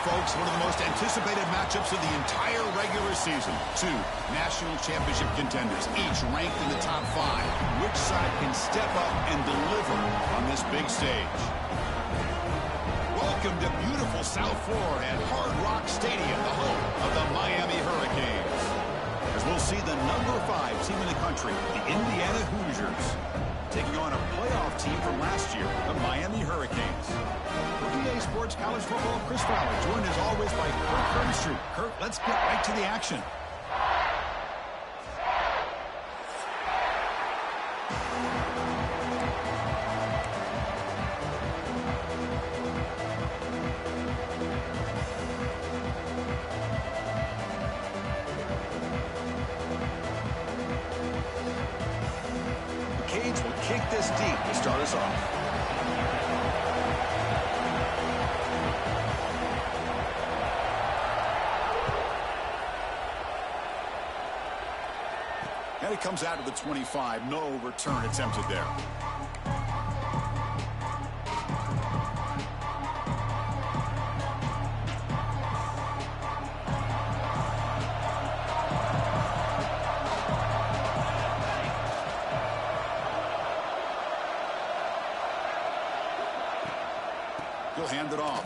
folks, one of the most anticipated matchups of the entire regular season. Two national championship contenders, each ranked in the top 5. Which side can step up and deliver on this big stage? Welcome to beautiful South Florida at Hard Rock Stadium, the home of the Miami Hurricanes. As we'll see the number 5 team in the country, the Indiana Hoosiers, taking on a playoff team from last year, the Miami Hurricanes. For PA Sports College Football, Chris Fowler, joined as always by Kirk Crumpster. Kirk, let's get right to the action. Kick this deep to start us off. And it comes out to the 25. No return attempted there. He'll hand it off.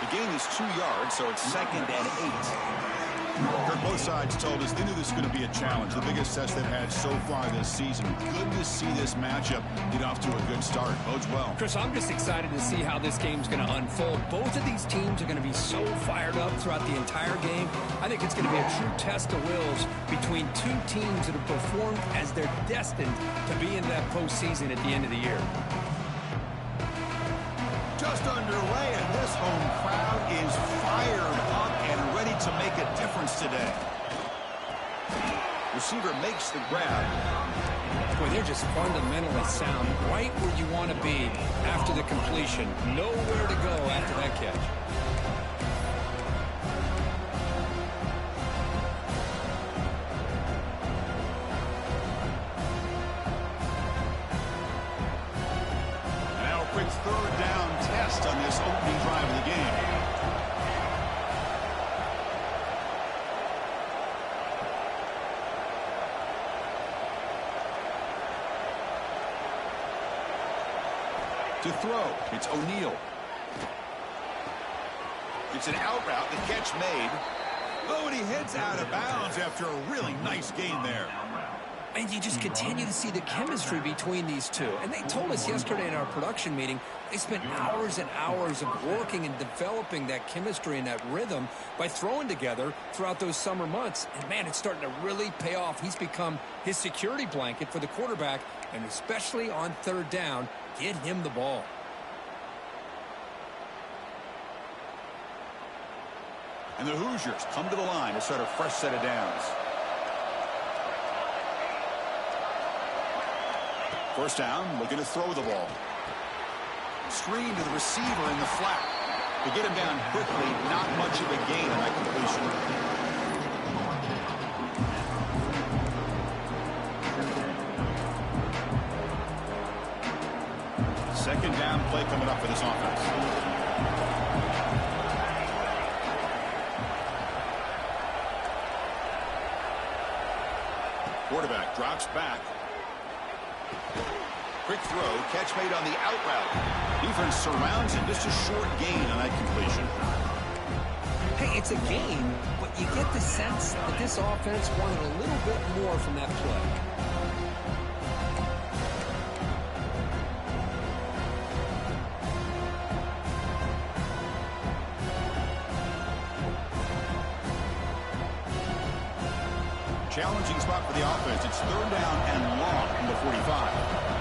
The gain is 2 yards, so it's 2nd and 8. Kirk, both sides told us they knew this was going to be a challenge. The biggest test they've had so far this season. Good to see this matchup get off to a good start. Bodes well. Chris, I'm just excited to see how this game's going to unfold. Both of these teams are going to be so fired up throughout the entire game. I think it's going to be a true test of wills between two teams that have performed as they're destined to be in that postseason at the end of the year. Just underway, and this home crowd is fired up and ready to make a difference today. Receiver makes the grab. Boy, they're just fundamentally sound, right where you want to be after the completion. Nowhere to go after that catch. Quick third down test on this opening drive of the game. To throw, it's O'Neal. It's an out route, the catch made. Oh, and he heads out of bounds after a really nice gain there. And you just continue to see the chemistry between these two. And they told us yesterday in our production meeting, they spent hours and hours of working and developing that chemistry and that rhythm by throwing together throughout those summer months. And, man, it's starting to really pay off. He's become his security blanket for the quarterback, and especially on third down, get him the ball. And the Hoosiers come to the line to start a fresh set of downs. First down, looking to throw the ball. Screen to the receiver in the flat. To get him down quickly, not much of a gain on that completion. Second down play coming up for this offense. Quarterback drops back. Quick throw, catch made on the out route. Defense surrounds him. Just a short gain on that completion. Hey, it's a gain, but you get the sense that this offense wanted a little bit more from that play. Challenging spot for the offense. It's third down and long from the 45.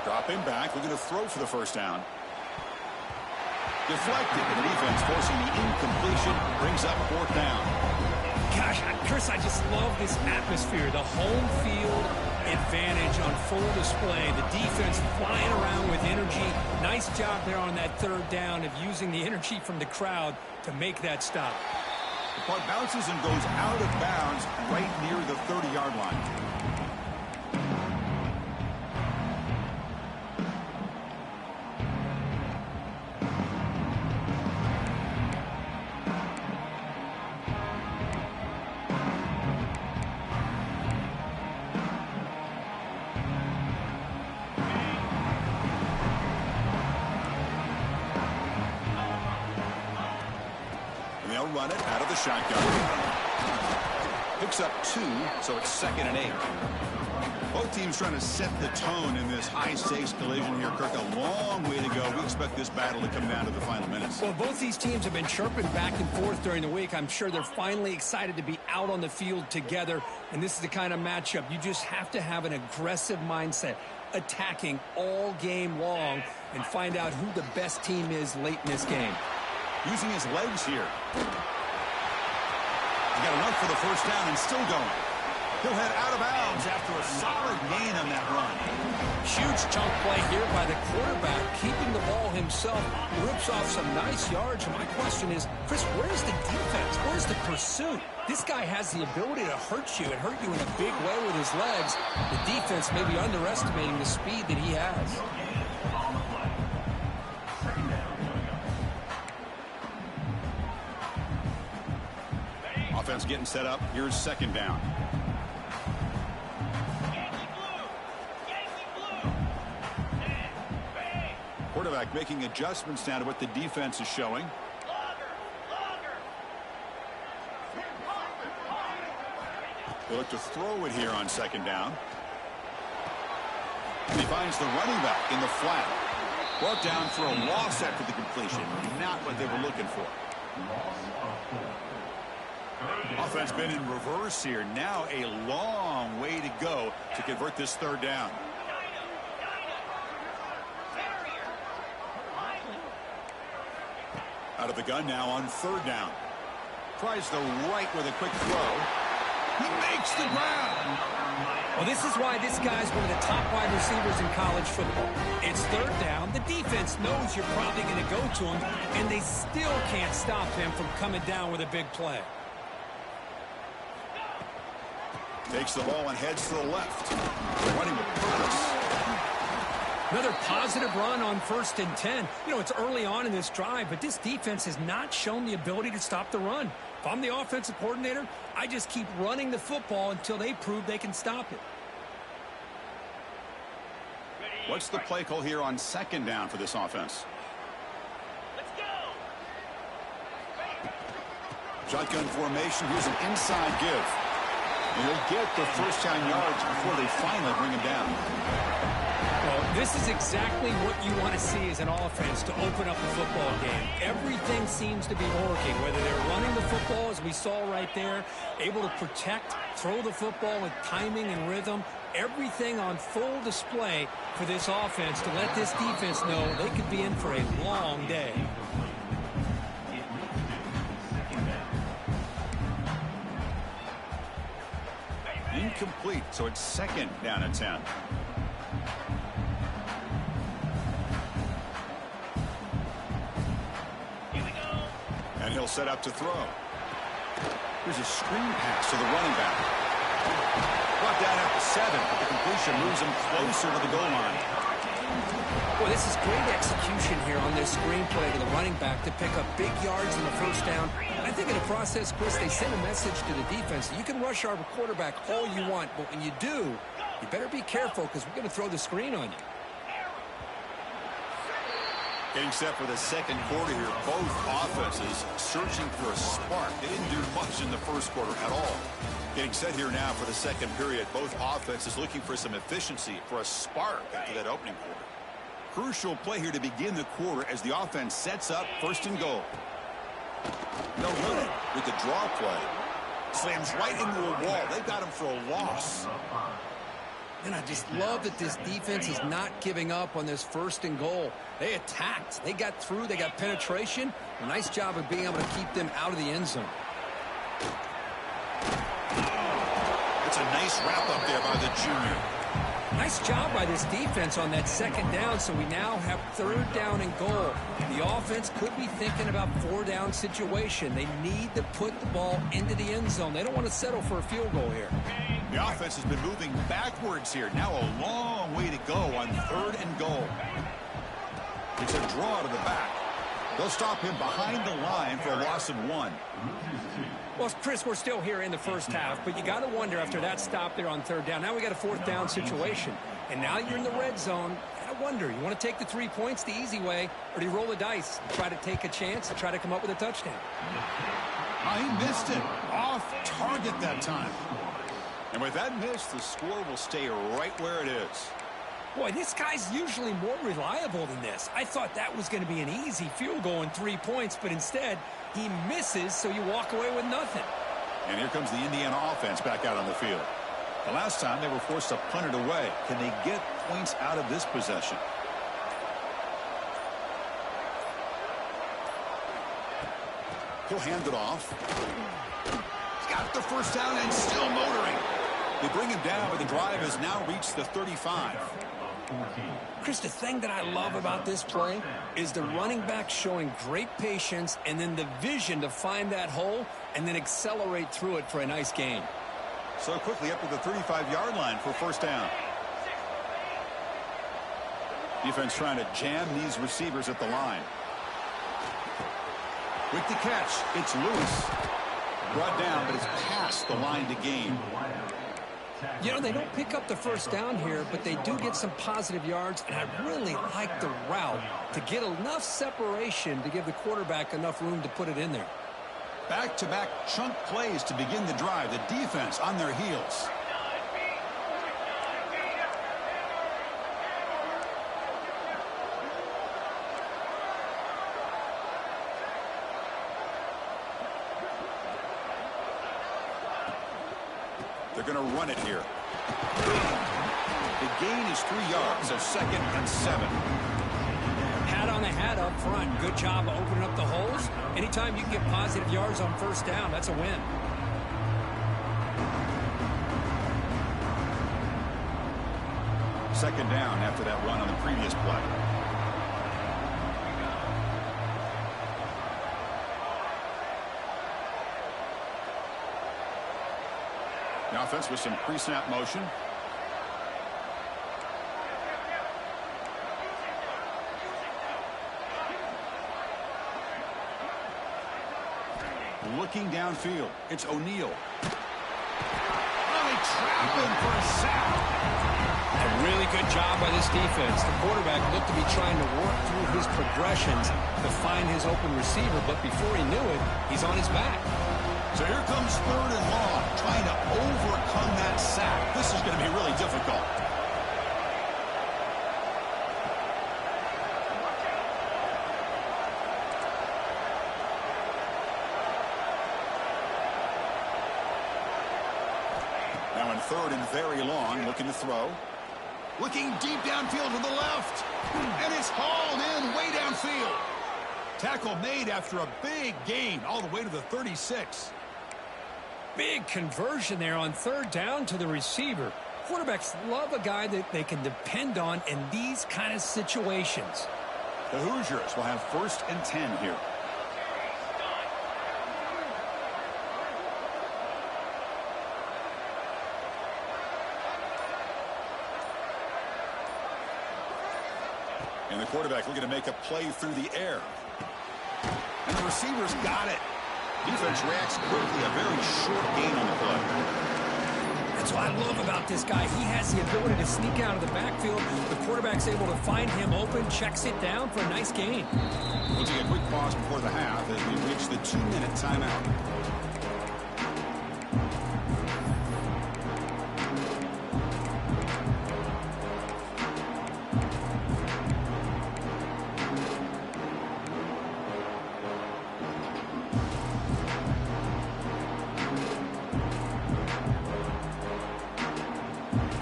Dropping back, looking to throw for the first down. Deflected, and the defense forcing the incompletion, brings up fourth down. Gosh, Chris, I just love this atmosphere. The home field advantage on full display. The defense flying around with energy. Nice job there on that third down of using the energy from the crowd to make that stop. The puck bounces and goes out of bounds right near the 30-yard line. They'll run it out of the shotgun. Picks up 2, so it's 2nd and 8. Both teams trying to set the tone in this high-stakes collision here, Kirk. A long way to go. We expect this battle to come down to the final minutes. Well, both these teams have been chirping back and forth during the week. I'm sure they're finally excited to be out on the field together, and this is the kind of matchup you just have to have an aggressive mindset, attacking all game long, and find out who the best team is late in this game. Using his legs here. He's got enough for the first down and still going. He'll head out of bounds after a solid gain on that run. Huge chunk play here by the quarterback, keeping the ball himself, rips off some nice yards. My question is, Chris, where's the defense? Where's the pursuit? This guy has the ability to hurt you and hurt you in a big way with his legs. The defense may be underestimating the speed that he has. Offense getting set up. Here's 2nd down. Quarterback making adjustments now to what the defense is showing. They look to throw it here on 2nd down. And he finds the running back in the flat. Brought down for a loss after the completion. Not what they were looking for. Offense been in reverse here. Now a long way to go to convert this 3rd down. Out of the gun now on 3rd down. Tries the right with a quick throw. He makes the ground. Well, this is why this guy's one of the top wide receivers in college football. It's 3rd down. The defense knows you're probably going to go to him, and they still can't stop him from coming down with a big play. Takes the ball and heads to the left. Running with purpose. Another positive run on 1st and 10. You know, it's early on in this drive, but this defense has not shown the ability to stop the run. If I'm the offensive coordinator, I just keep running the football until they prove they can stop it. What's the play call here on 2nd down for this offense? Let's go. Shotgun formation. Here's an inside give. And he'll get the first down yards before they finally bring him down. Well, this is exactly what you want to see as an offense to open up a football game. Everything seems to be working, whether they're running the football, as we saw right there, able to protect, throw the football with timing and rhythm. Everything on full display for this offense to let this defense know they could be in for a long day. Incomplete, so it's 2nd down and 10. And he'll set up to throw. Here's a screen pass to the running back. Brought down at the 7, but the completion moves him closer to the goal line. Well, this is great execution here on this screen play to the running back to pick up big yards in the first down. And I think in the process, Chris, they send a message to the defense. You can rush our quarterback all you want, but when you do, you better be careful because we're going to throw the screen on you. Getting set for the 2nd quarter here. Both offenses searching for a spark. They didn't do much in the 1st quarter at all. Getting set here now for the 2nd period. Both offenses looking for some efficiency, for a spark after that opening quarter. Crucial play here to begin the quarter as the offense sets up 1st and goal. No limit with the draw play. Slams right into a wall. They got him for a loss. And I just love that this defense is not giving up on this 1st and goal. They attacked. They got through. They got penetration. A nice job of being able to keep them out of the end zone. It's a nice wrap up there by the junior. Nice job by this defense on that second down, so we now have third down and goal. The offense could be thinking about four-down situation. They need to put the ball into the end zone. They don't want to settle for a field goal here. The offense has been moving backwards here. Now a long way to go on third and goal. It's a draw to the back. They'll stop him behind the line for a loss of 1. Well, Chris, we're still here in the first half, but you got to wonder after that stop there on third down. Now we got a fourth down situation, and now you're in the red zone. I wonder, you want to take the 3 points the easy way, or do you roll the dice, try to take a chance, and try to come up with a touchdown? He missed it. Off target that time. And with that miss, the score will stay right where it is. Boy, this guy's usually more reliable than this. I thought that was going to be an easy field goal in 3 points, but instead, he misses, so you walk away with nothing. And here comes the Indiana offense back out on the field. The last time they were forced to punt it away. Can they get points out of this possession? He'll hand it off. He's got the first down and still motoring. They bring him down, but the drive has now reached the 35. Chris, the thing that I love about this play is the running back showing great patience and then the vision to find that hole and then accelerate through it for a nice gain. So quickly up to the 35-yard line for first down. Defense trying to jam these receivers at the line. With the catch, it's loose. Brought down, but it's past the line to gain. You know, they don't pick up the first down here, but they do get some positive yards, and I really like the route to get enough separation to give the quarterback enough room to put it in there. Back-to-back chunk plays to begin the drive. The defense on their heels. They're going to run it here. The gain is 3 yards, so 2nd and 7. Pat on the hat up front. Good job of opening up the holes. Anytime you can get positive yards on first down, that's a win. Second down after that run on the previous play. The offense with some pre-snap motion. Looking downfield, it's O'Neal. Really trap him for a sack. A really good job by this defense. The quarterback looked to be trying to work through his progressions to find his open receiver, but before he knew it, he's on his back. So here comes third and long, trying to overcome that sack. This is going to be really difficult. Now in third and very long, looking to throw. Looking deep downfield to the left. And it's hauled in way downfield. Tackle made after a big gain all the way to the 36. Big conversion there on third down to the receiver. Quarterbacks love a guy that they can depend on in these kind of situations. The Hoosiers will have 1st and 10 here. And the quarterback looking to make a play through the air. And the receivers got it. Defense reacts quickly. A very short gain on the play. That's what I love about this guy. He has the ability to sneak out of the backfield. The quarterback's able to find him open, checks it down for a nice gain. We'll take a quick pause before the half as we reach the 2-minute timeout.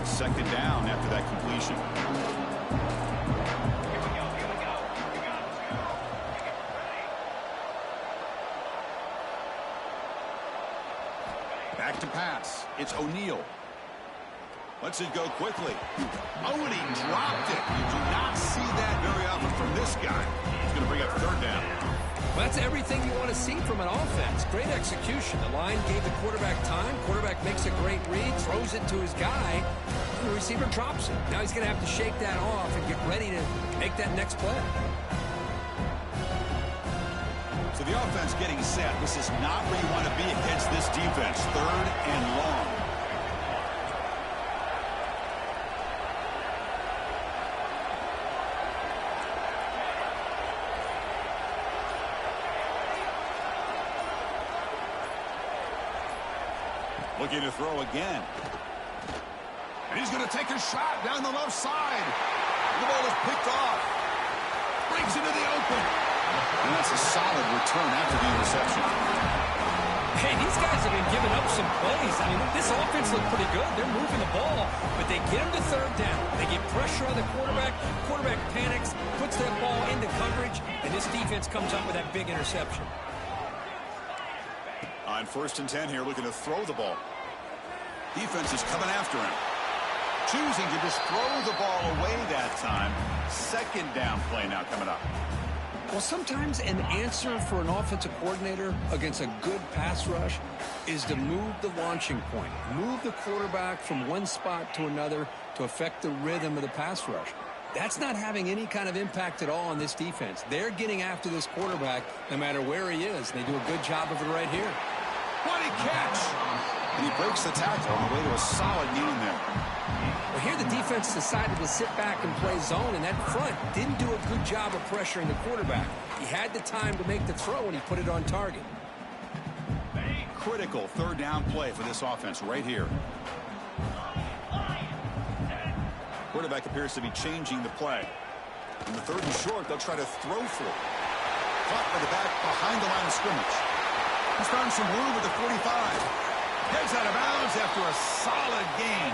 Second down after that completion. Back to pass. It's O'Neal. Lets it go quickly. Oh, and he dropped it. You do not see that very often from this guy. He's going to bring up third down. Well, that's everything you want to see from an offense. Great execution. The line gave the quarterback time. Quarterback makes a great read, throws it to his guy. The receiver drops it. Now he's going to have to shake that off and get ready to make that next play. So the offense getting set. This is not where you want to be against this defense. Third and long. Looking to throw again. And he's going to take a shot down the left side. The ball is picked off. Breaks into the open. And that's a solid return after the interception. Hey, these guys have been giving up some plays. I mean, this offense looked pretty good. They're moving the ball, but they get him to third down. They get pressure on the quarterback. Quarterback panics, puts that ball into coverage, and this defense comes up with that big interception. On 1st and 10 here, looking to throw the ball. Defense is coming after him. Choosing to just throw the ball away that time. Second down play now coming up. Well, sometimes an answer for an offensive coordinator against a good pass rush is to move the launching point. Move the quarterback from one spot to another to affect the rhythm of the pass rush. That's not having any kind of impact at all on this defense. They're getting after this quarterback no matter where he is. They do a good job of it right here. What a catch! And he breaks the tackle on the way to a solid gain there. Well, here the defense decided to sit back and play zone, and that front didn't do a good job of pressuring the quarterback. He had the time to make the throw, and he put it on target. Critical third down play for this offense right here. Quarterback appears to be changing the play. In the 3rd and short, they'll try to throw for it. Caught by the back behind the line of scrimmage. He's found some room at the 45. Heads out of bounds after a solid gain.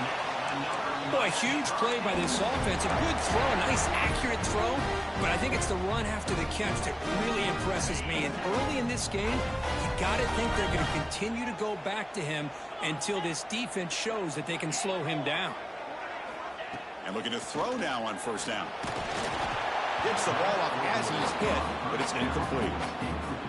Boy, huge play by this offense. A good throw, a nice accurate throw. But I think it's the run after the catch that really impresses me. And early in this game, you got to think they're going to continue to go back to him until this defense shows that they can slow him down. And looking to throw now on 1st down. Gets the ball up as he's hit, but it's incomplete.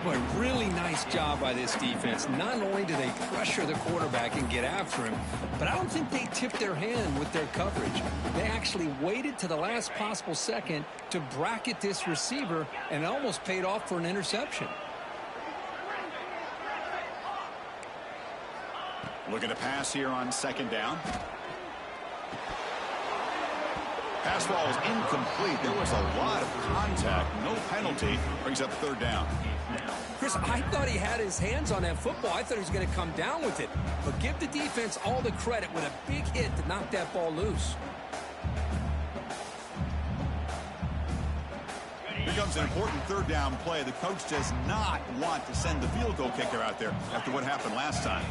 Boy, really nice job by this defense. Not only do they pressure the quarterback and get after him, but I don't think they tipped their hand with their coverage. They actually waited to the last possible second to bracket this receiver, and it almost paid off for an interception. Looking to pass here on 2nd down. Pass ball is incomplete. There was a lot of contact. No penalty. Brings up 3rd down. Chris, I thought he had his hands on that football. I thought he was going to come down with it. But give the defense all the credit with a big hit to knock that ball loose. Here comes an important 3rd down play. The coach does not want to send the field goal kicker out there after what happened last time.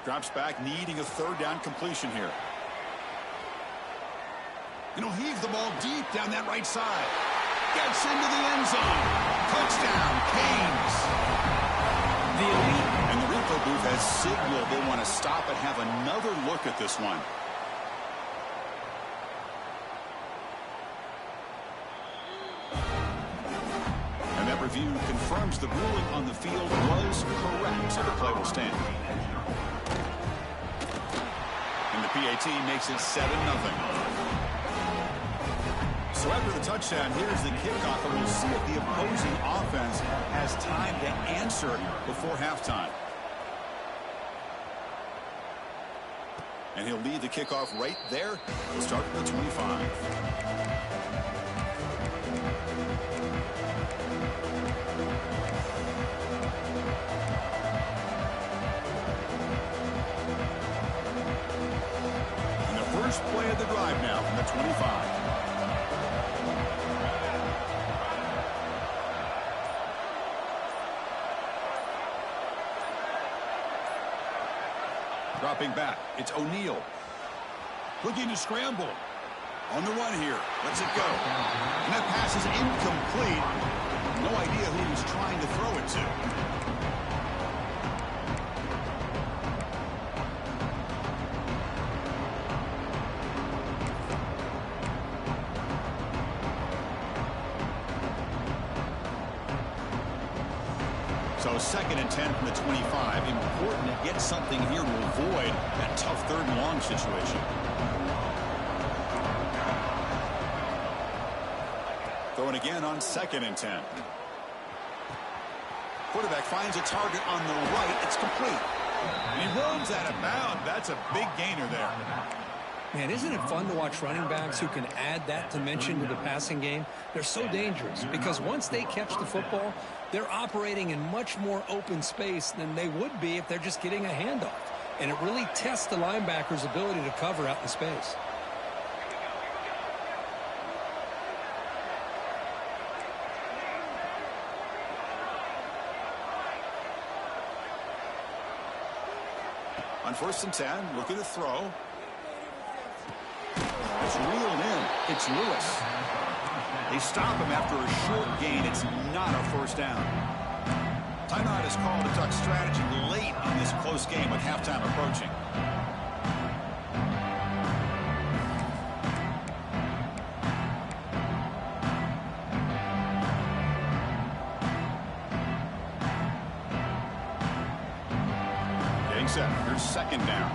Drops back, needing a 3rd down completion here. And he'll heave the ball deep down that right side. Gets into the end zone. Touchdown, Canes. The elite. And the Rico booth has signaled they want to stop and have another look at this one. And that review confirms the ruling on the field was correct, so the play will stand. And the PAT makes it 7-0. So after the touchdown, here's the kickoff, and we'll see if the opposing offense has time to answer before halftime. And he'll lead the kickoff right there. We'll start at the 25. First play of the drive now from the 25. Dropping back, it's O'Neal. Looking to scramble. On the run here. Lets it go. And that pass is incomplete. No idea who he was trying to throw it to. So 2nd and 10 from the 25. Important to get something here to avoid that tough 3rd and long situation. Throwing again on 2nd and 10. Quarterback finds a target on the right. It's complete. And he runs out of bounds. That's a big gainer there. Man, isn't it fun to watch running backs who can add that dimension to the passing game? They're so dangerous because once they catch the football, they're operating in much more open space than they would be if they're just getting a handoff. And it really tests the linebacker's ability to cover out in space. On 1st and 10, looking to throw. It's reeled in. It's Lewis. They stop him after a short gain. It's not a 1st down. Timeout is called to talk strategy late in this close game with halftime approaching. Getting set. Here's 2nd down.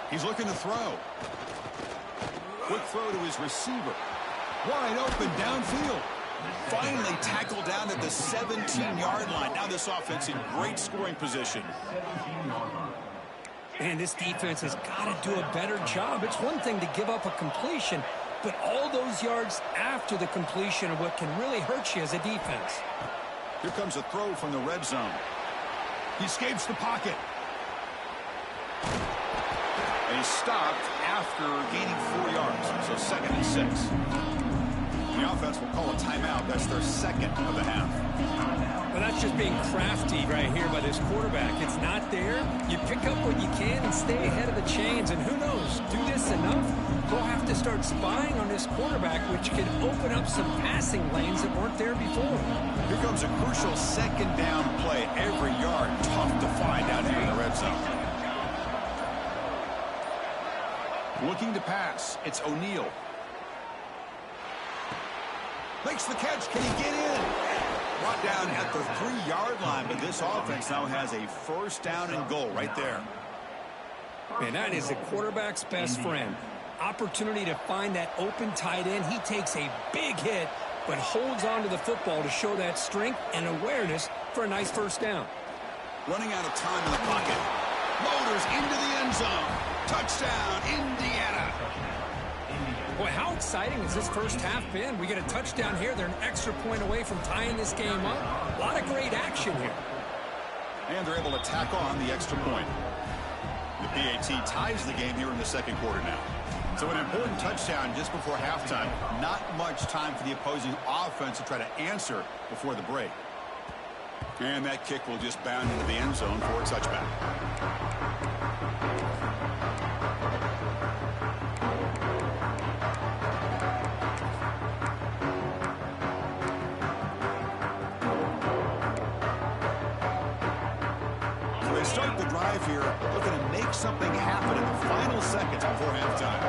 He's looking to throw. Quick throw to his receiver. Wide open downfield. Finally tackled down at the 17-yard line. Now this offense in great scoring position. And this defense has got to do a better job. It's one thing to give up a completion, but all those yards after the completion are what can really hurt you as a defense. Here comes a throw from the red zone. He escapes the pocket. And he's stopped after gaining 4 yards. So 2nd and 6. The offense will call a timeout. That's their 2nd of the half. Well, that's just being crafty right here by this quarterback. It's not there. You pick up what you can and stay ahead of the chains. And who knows, do this enough, we'll have to start spying on this quarterback, which can open up some passing lanes that weren't there before. Here comes a crucial 2nd down play. Every yard tough to find out here in the red zone. Looking to pass. It's O'Neal. Makes the catch. Can he get in? Brought down at the 3-yard line, but this offense now has a 1st down and goal right there. Man, that is the quarterback's best friend. Opportunity to find that open tight end. He takes a big hit, but holds on to the football to show that strength and awareness for a nice 1st down. Running out of time in the pocket. Motors into the end zone. Touchdown, Indiana. Boy, how exciting has this 1st half been? We get a touchdown here. They're an extra point away from tying this game up. A lot of great action here. And they're able to tack on the extra point. The PAT ties the game here in the 2nd quarter now. So an important touchdown just before halftime. Not much time for the opposing offense to try to answer before the break. And that kick will just bound into the end zone for a touchback. Start the drive here, looking to make something happen in the final seconds before halftime.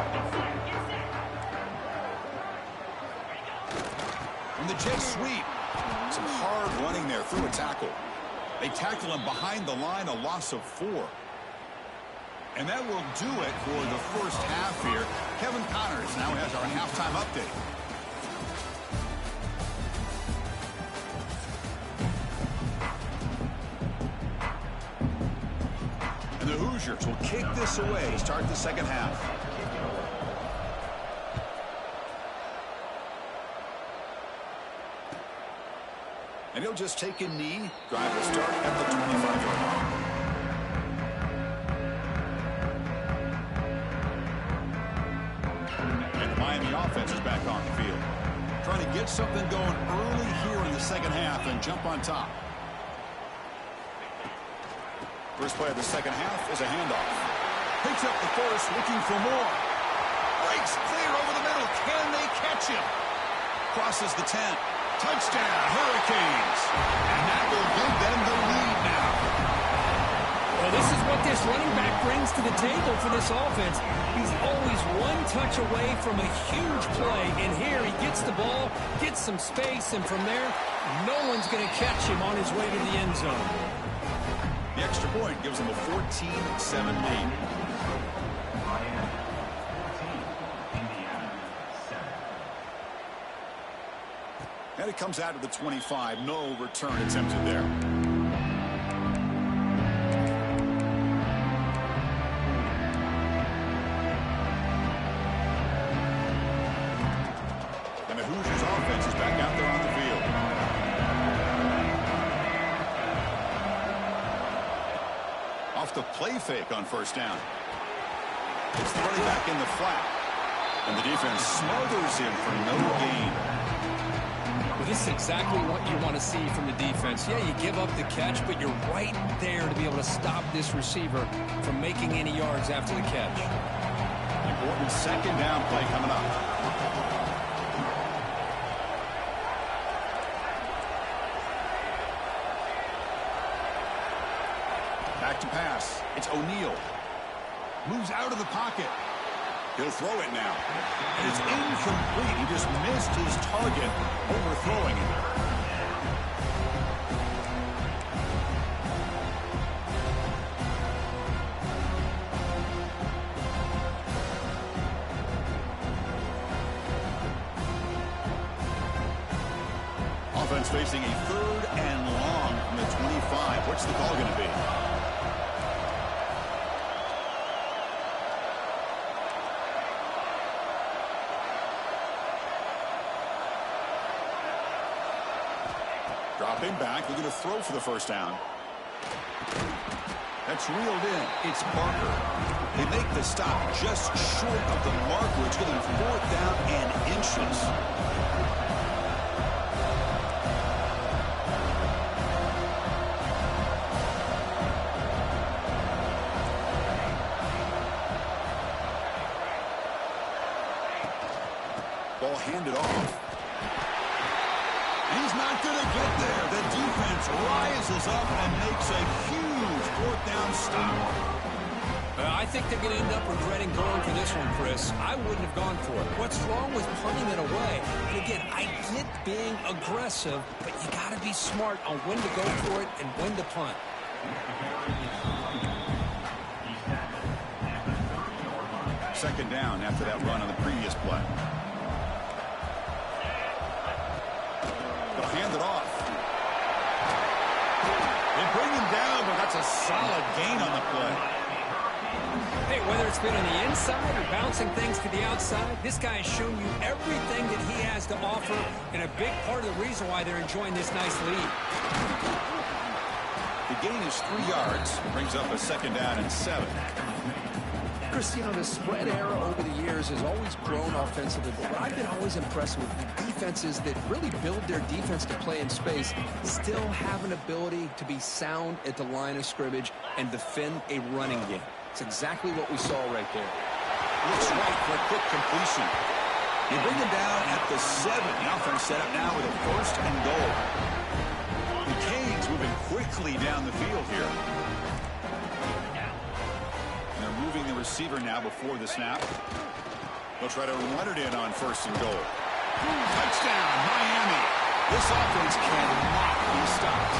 And the jet sweep. Some hard running there through a tackle. They tackle him behind the line, a loss of 4. And that will do it for the 1st half here. Kevin Connors now has our halftime update. The Hoosiers will kick this away to start the 2nd half. And he'll just take a knee. Drive will start at the 25-yard line. And the Miami offense is back on the field. Trying to get something going early here in the 2nd half and jump on top. First play of the second half is a handoff. Picks up the first, looking for more. Breaks clear over the middle. Can they catch him? Crosses the 10. Touchdown, Hurricanes. And that will give them the lead now. Well, this is what this running back brings to the table for this offense. He's always one touch away from a huge play. And here he gets the ball, gets some space, and from there, no one's going to catch him on his way to the end zone. The extra point gives them a 14-7 lead. And it comes out to the 25. No return attempted there. And the Hoosiers offense is back out there on the field. Off the play fake on first down. It's the running back in the flat. And the defense smothers him for no gain. This is exactly what you want to see from the defense. Yeah, you give up the catch, but you're right there to be able to stop this receiver from making any yards after the catch. Important second down play coming up. Back to pass. It's O'Neal. Moves out of the pocket. He'll throw it now. And it's incomplete. He just missed his target, overthrowing it. Offense facing a 3rd and long from the 25. What's the call going to be? Dropping back, looking to throw for the first down. That's reeled in. It's Parker. They make the stop just short of the marker. It's going to be 4th down and inches. Ball handed off. He's not going to get there. The defense rises up and makes a huge 4th down stop. I think they're going to end up regretting going for this one, Chris. I wouldn't have gone for it. What's wrong with punting it away? And again, I get being aggressive, but you got to be smart on when to go for it and when to punt. Second down after that run on the previous play. They'll hand it off. They bring him down, but that's a solid gain on the play. Hey, whether it's been on the inside or bouncing things to the outside, this guy has shown you everything that he has to offer, and a big part of the reason why they're enjoying this nice lead. The gain is 3 yards. Brings up a second down and 7. Chris, you know, the spread era over the years has always grown offensively, but what I've been always impressed with defenses that really build their defense to play in space still have an ability to be sound at the line of scrimmage and defend a running game. It's exactly what we saw right there. Looks right for a quick completion. You bring him down at the 7. The offense set up now with a 1st and goal. The Canes moving quickly down the field here. And they're moving the receiver now before the snap. They'll try to run it in on 1st and goal. Touchdown, Miami. This offense cannot be stopped.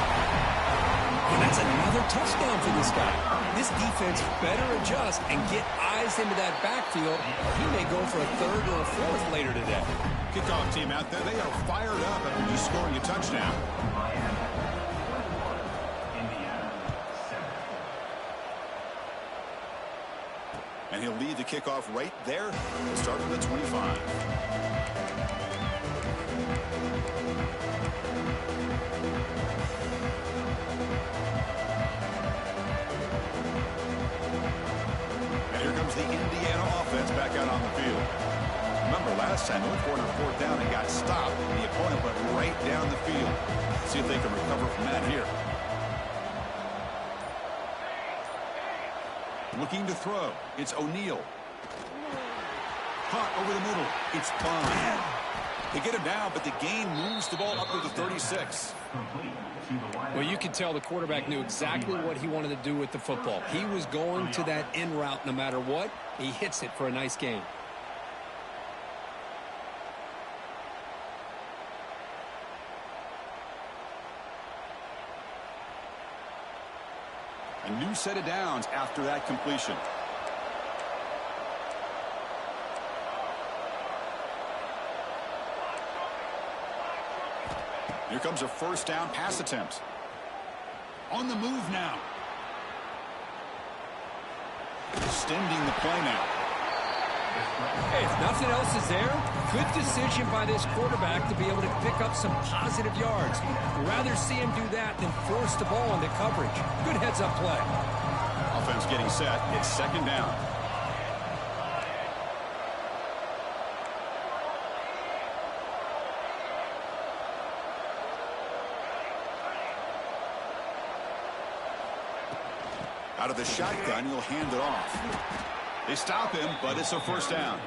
And that's another touchdown for this guy. This defense better adjust and get eyes into that backfield. He may go for a 3rd or a 4th later today. Kickoff team out there, they are fired up after just scoring a touchdown. And he'll lead the kickoff right there. He'll start from the 25. And here comes the Indiana offense back out on the field. Remember, last time they went for it on 4th down and got stopped. The opponent went right down the field. See if they can recover from that here. Looking to throw. It's O'Neal. Caught over the middle. It's Bond. They get him down, but the gain moves the ball up to the 36. Well, you can tell the quarterback knew exactly what he wanted to do with the football. He was going to that in route no matter what. He hits it for a nice gain. A new set of downs after that completion. Here comes a first down pass attempt. On the move now. Extending the play now. Hey, if nothing else is there, good decision by this quarterback to be able to pick up some positive yards. I'd rather see him do that than force the ball into coverage. Good heads-up play. Offense getting set. It's second down. Out of the shotgun, he'll hand it off. They stop him, but it's a first down.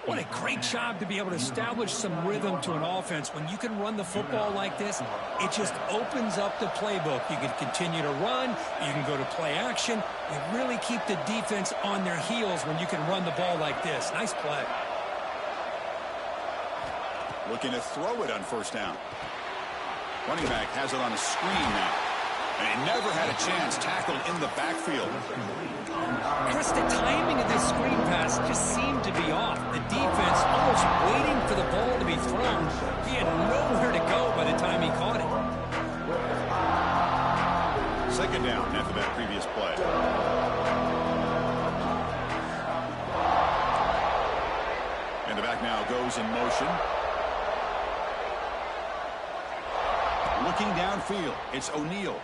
What a great job to be able to establish some rhythm to an offense. When you can run the football like this, it just opens up the playbook. You can continue to run. You can go to play action. You really keep the defense on their heels when you can run the ball like this. Nice play. Looking to throw it on first down. Running back has it on a screen now. And he never had a chance tackled in the backfield. Chris, the timing of this screen pass just seemed to be off. The defense almost waiting for the ball to be thrown. He had nowhere to go by the time he caught it. Second down after that previous play. And the back now goes in motion. Looking downfield, it's O'Neal.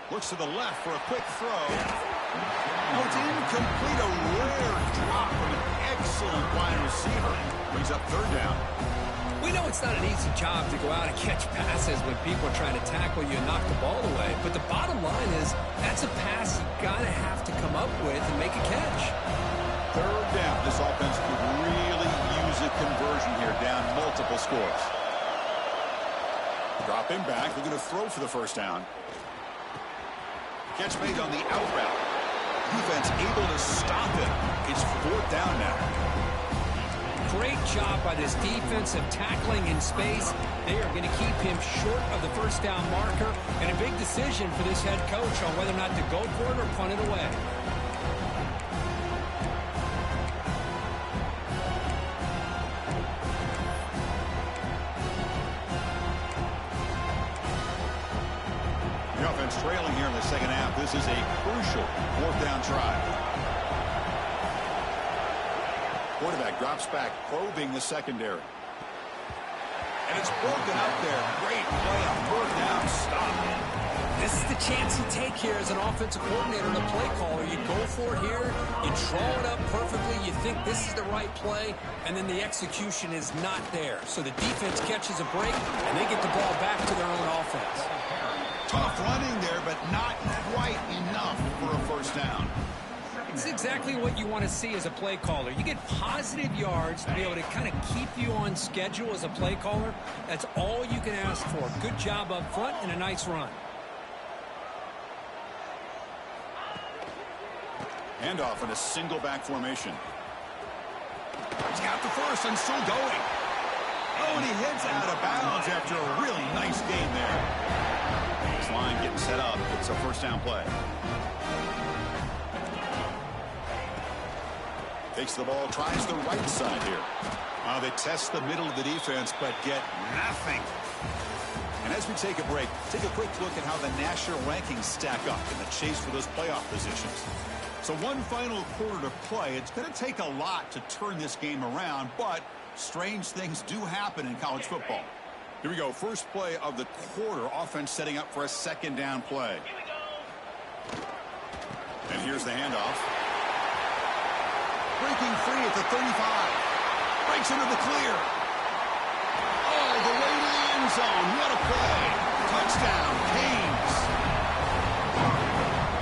Looks to the left for a quick throw. Oh, it's incomplete. A rare drop from an excellent wide receiver. Brings up third down. We know it's not an easy job to go out and catch passes when people are trying to tackle you and knock the ball away. But the bottom line is that's a pass you got to have to come up with and make a catch. Third down. This offense could really use a conversion here, down multiple scores. Dropping back. They're going to throw for the first down. Catch made on the out route. Defense able to stop it. It's fourth down now. Great job by this defense of tackling in space. They are going to keep him short of the first down marker. And a big decision for this head coach on whether or not to go for it or punt it away. Trailing here in the second half. This is a crucial fourth down try. Quarterback drops back, probing the secondary. And it's broken up there. Great play on fourth down. Stop. This is the chance you take here as an offensive coordinator and a play caller. You go for it here. You draw it up perfectly. You think this is the right play, and then the execution is not there. So the defense catches a break, and they get the ball back to their own offense. Tough running there, but not quite enough for a first down. It's exactly what you want to see as a play caller. You get positive yards to be able to kind of keep you on schedule as a play caller. That's all you can ask for. Good job up front and a nice run. Handoff in a single back formation. He's got the first and still going. Oh, and he heads out of bounds after a really nice game there. This line getting set up. It's a first down play. Takes the ball, tries the right side here. They test the middle of the defense, but get nothing. And as we take a break, take a quick look at how the national rankings stack up in the chase for those playoff positions. So one final quarter to play. It's going to take a lot to turn this game around, but strange things do happen in college football. Here we go. First play of the quarter. Offense setting up for a second down play. And here's the handoff. Breaking free at the 35. Breaks into the clear. All the way to the end zone. What a play. Touchdown, Canes.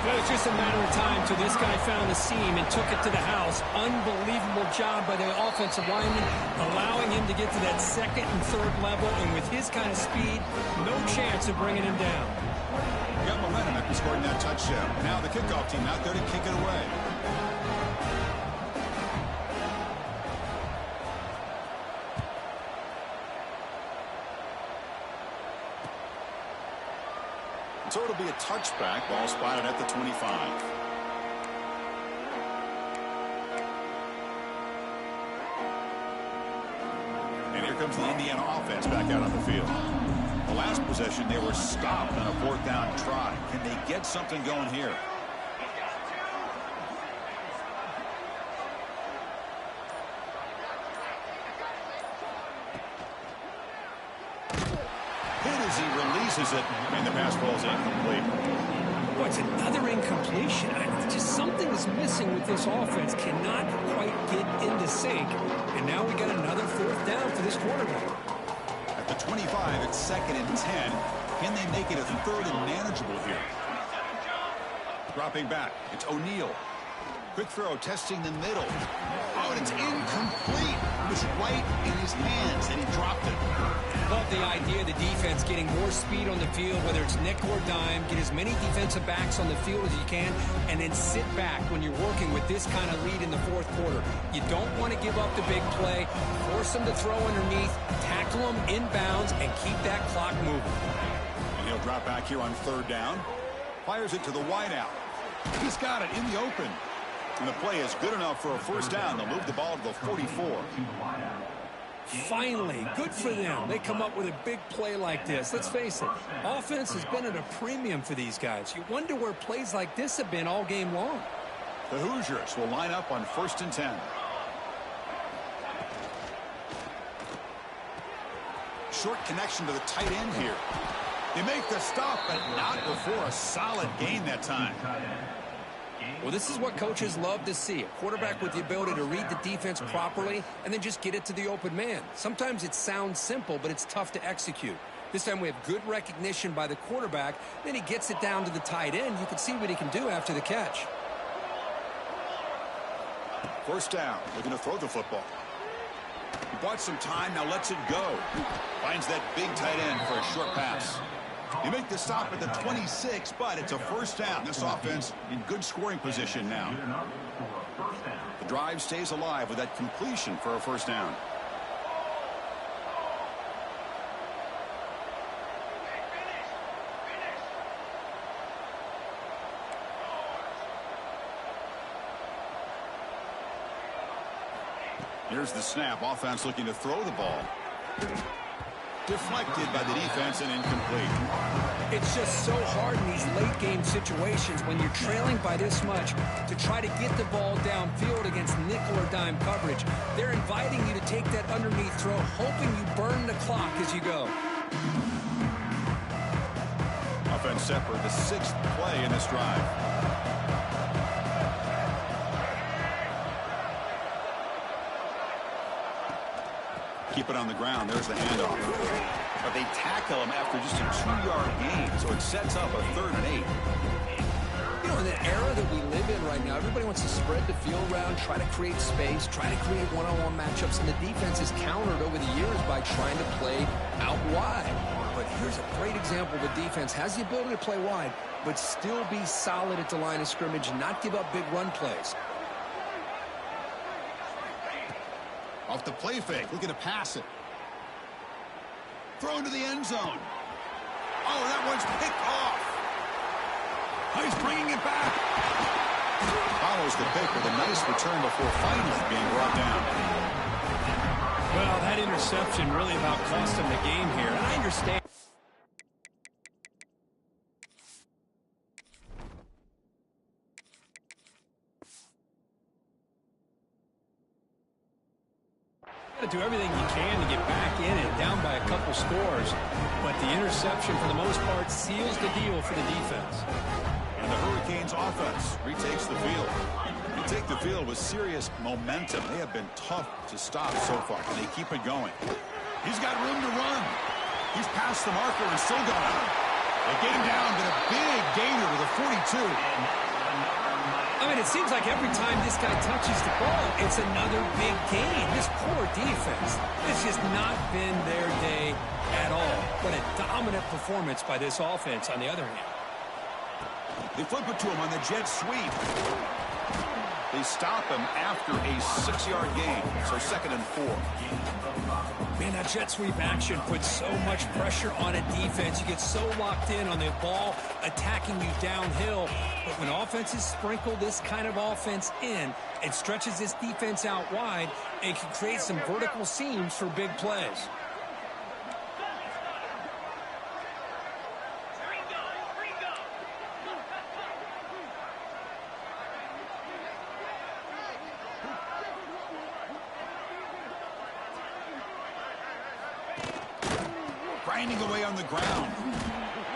Well, it's just a matter of time till this guy found the seam and took it to the house. Unbelievable job by the offensive lineman, allowing him to get to that second and third level, and with his kind of speed, no chance of bringing him down. Got momentum after scoring that touchdown. Now the kickoff team out there to kick it away. So it'll be a touchback. Ball spotted at the 25. And here comes the Indiana offense back out on the field. The last possession, they were stopped on a 4th down try. Can they get something going here? As he releases it, and the pass falls incomplete. What's another incompletion? Just something is missing with this offense. Cannot quite get into sync. And now we got another 4th down for this quarterback. At the 25, it's 2nd and 10. Can they make it a 3rd and manageable here? Dropping back, it's O'Neal. Quick throw, testing the middle. Oh, and it's incomplete. It was right in his hands, and he dropped it. Love the idea of the defense getting more speed on the field, whether it's nickel or dime. Get as many defensive backs on the field as you can, and then sit back when you're working with this kind of lead in the 4th quarter. You don't want to give up the big play. Force them to throw underneath, tackle them inbounds, and keep that clock moving. And he'll drop back here on 3rd down. Fires it to the wideout. He's got it in the open. And the play is good enough for a 1st down. They'll move the ball to the 44. Finally, good for them. They come up with a big play like this. Let's face it, offense has been at a premium for these guys. You wonder where plays like this have been all game long. The Hoosiers will line up on 1st and 10. Short connection to the tight end here. They make the stop, but not before a solid gain that time. Well, this is what coaches love to see. A quarterback with the ability to read the defense properly and then just get it to the open man. Sometimes it sounds simple, but it's tough to execute. This time we have good recognition by the quarterback. Then he gets it down to the tight end. You can see what he can do after the catch. 1st down, looking to throw the football. He bought some time, now lets it go. Finds that big tight end for a short pass. You make the stop at the 26, but it's a 1st down. This offense in good scoring position now. The drive stays alive with that completion for a 1st down. Here's the snap. Offense looking to throw the ball. Deflected by the defense and incomplete. It's just so hard in these late game situations when you're trailing by this much to try to get the ball downfield against nickel or dime coverage. They're inviting you to take that underneath throw, hoping you burn the clock as you go. Offense set for the 6th play in this drive. Keep it on the ground. There's the handoff. But they tackle him after just a 2-yard gain, so it sets up a 3rd and 8. You know, in the era that we live in right now, everybody wants to spread the field around, try to create space, try to create one-on-one matchups, and the defense is countered over the years by trying to play out wide. But here's a great example of a defense has the ability to play wide, but still be solid at the line of scrimmage and not give up big run plays. Off the play fake, looking to pass it. Throw into the end zone. Oh, that one's picked off. Oh, he's bringing it back. Follows the pick with a nice return before finally being brought down. Well, that interception really about cost him the game here. And I understand. Do everything you can to get back in it, down by a couple scores, but the interception for the most part seals the deal for the defense. And the Hurricanes offense retakes the field. They take the field with serious momentum. They have been tough to stop so far, and they keep it going. He's got room to run. He's past the marker and still got out. They get him down, but a big gainer to the 42. I mean, it seems like every time this guy touches the ball, it's another big gain. This poor defense, it's just not been their day at all. What a dominant performance by this offense on the other hand. They flip it to him on the jet sweep. They stop him after a 6-yard gain, so 2nd and 4. Man, that jet sweep action puts so much pressure on a defense. You get so locked in on the ball attacking you downhill. But when offenses sprinkle this kind of offense in, it stretches this defense out wide and can create some vertical seams for big plays. Grinding away on the ground.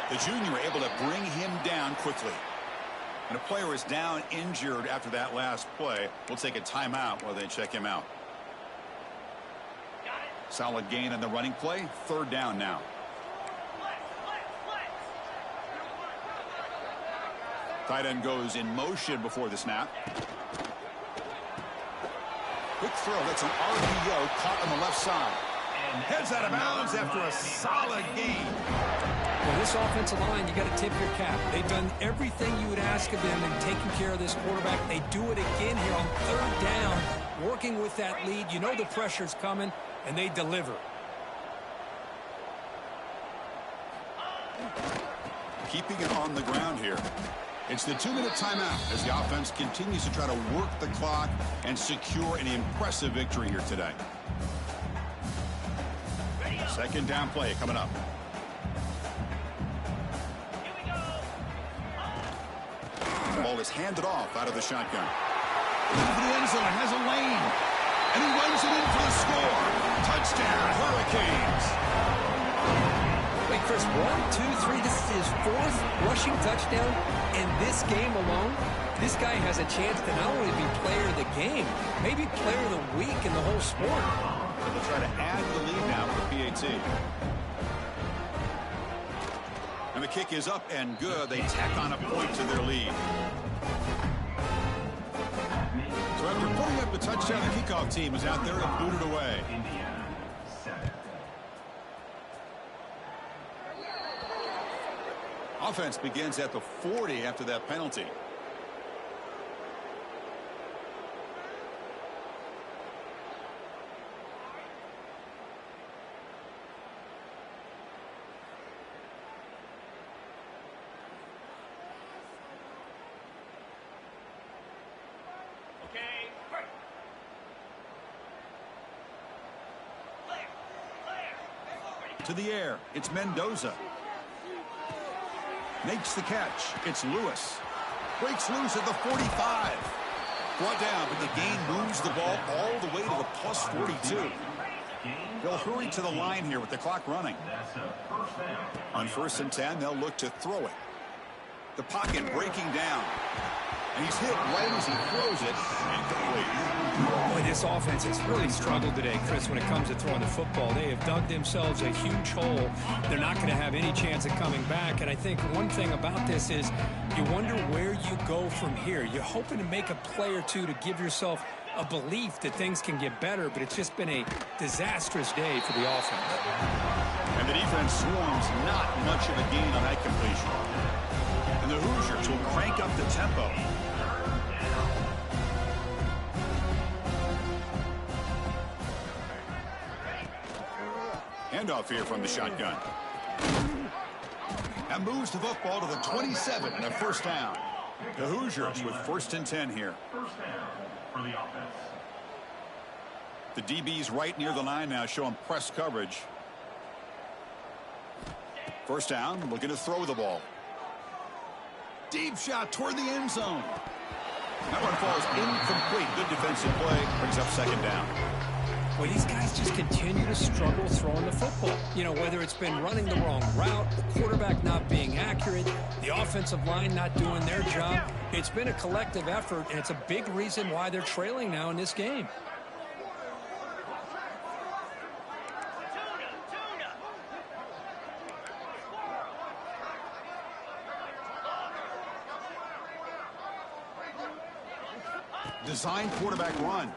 The junior able to bring him down quickly. And a player is down injured after that last play. We'll take a timeout while they check him out. Solid gain on the running play. 3rd down now. Tight end goes in motion before the snap. Quick throw. That's an RPO caught on the left side. Heads out of bounds after a solid gain. Well, this offensive line, you got to tip your cap. They've done everything you would ask of them in taking care of this quarterback. They do it again here on 3rd down, working with that lead. You know the pressure's coming, and they deliver. Keeping it on the ground here. It's the 2-minute timeout as the offense continues to try to work the clock and secure an impressive victory here today. 2nd down play coming up. The ball is handed off out of the shotgun. Into the end zone, has a lane. And he runs it in for the score. Touchdown, Hurricanes. Wait, Chris, 1, 2, 3. This is his 4th rushing touchdown in this game alone. This guy has a chance to not only be player of the game, maybe player of the week in the whole sport. They'll try to add the lead now with the PAT. And the kick is up and good. They tack on a point to their lead. So after putting up the touchdown, the kickoff team is out there to boot it away. Offense begins at the 40 after that penalty. To the air, it's Mendoza. Makes the catch. It's Lewis. Breaks loose at the 45. Brought down, but the gain moves the ball all the way to the plus 42. They'll hurry to the line here with the clock running. On 1st and 10, they'll look to throw it. The pocket breaking down. And he's hit right as he throws it. Incomplete. Boy, this offense has really struggled today, Chris, when it comes to throwing the football. They have dug themselves a huge hole. They're not going to have any chance of coming back. And I think one thing about this is you wonder where you go from here. You're hoping to make a play or two to give yourself a belief that things can get better, but it's just been a disastrous day for the offense. And the defense swarms not much of a gain on that completion. And the Hoosiers will crank up the tempo. Handoff here from the shotgun. That moves the football to the 27 and a 1st down. The Hoosiers with 1st and 10 here. 1st down for the offense. The DB's right near the line now, showing press coverage. 1st down, looking to throw the ball. Deep shot toward the end zone. That one falls incomplete. Good defensive play. Brings up 2nd down. Well, these guys just continue to struggle throwing the football. You know, whether it's been running the wrong route, the quarterback not being accurate, the offensive line not doing their job. It's been a collective effort, and it's a big reason why they're trailing now in this game. design quarterback run.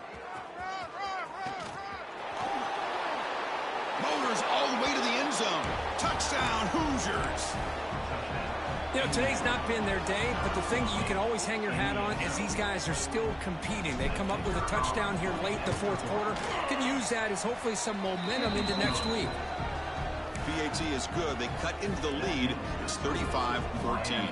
Motors all the way to the end zone. Touchdown, Hoosiers. You know, today's not been their day, but the thing you can always hang your hat on is these guys are still competing. They come up with a touchdown here late in the fourth quarter. Can use that as hopefully some momentum into next week. PAT is good. They cut into the lead. It's 35-14.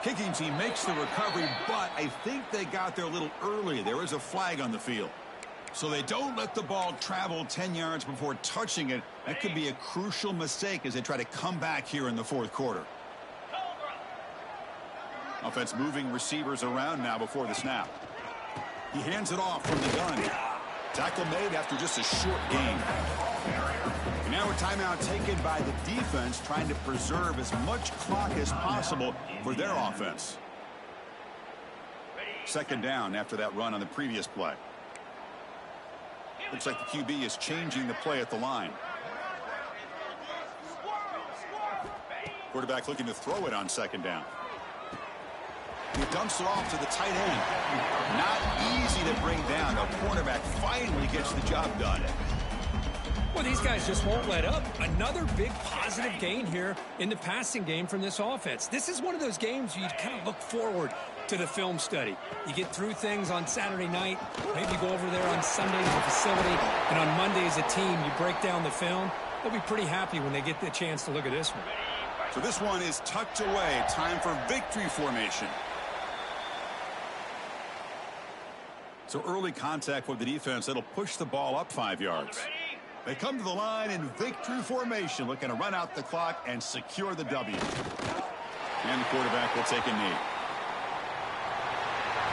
Kicking team makes the recovery, but I think they got there a little early. There is a flag on the field. So they don't let the ball travel 10 yards before touching it. That could be a crucial mistake as they try to come back here in the fourth quarter. Offense moving receivers around now before the snap. He hands it off from the gun. Tackle made after just a short gain. And now a timeout taken by the defense, trying to preserve as much clock as possible for their offense. Second down after that run on the previous play. Looks like the QB is changing the play at the line. Quarterback looking to throw it on second down. He dumps it off to the tight end. Not easy to bring down. The cornerback finally gets the job done. Well, these guys just won't let up. Another big positive gain here in the passing game from this offense. This is one of those games you kind of look forward to the film study. You get through things on Saturday night, maybe you go over there on Sunday to the facility, and on Monday as a team you break down the film. They'll be pretty happy when they get the chance to look at this one. So this one is tucked away. Time for victory formation. So early contact with the defense, that'll push the ball up 5 yards. They come to the line in victory formation, looking to run out the clock and secure the W. And the quarterback will take a knee.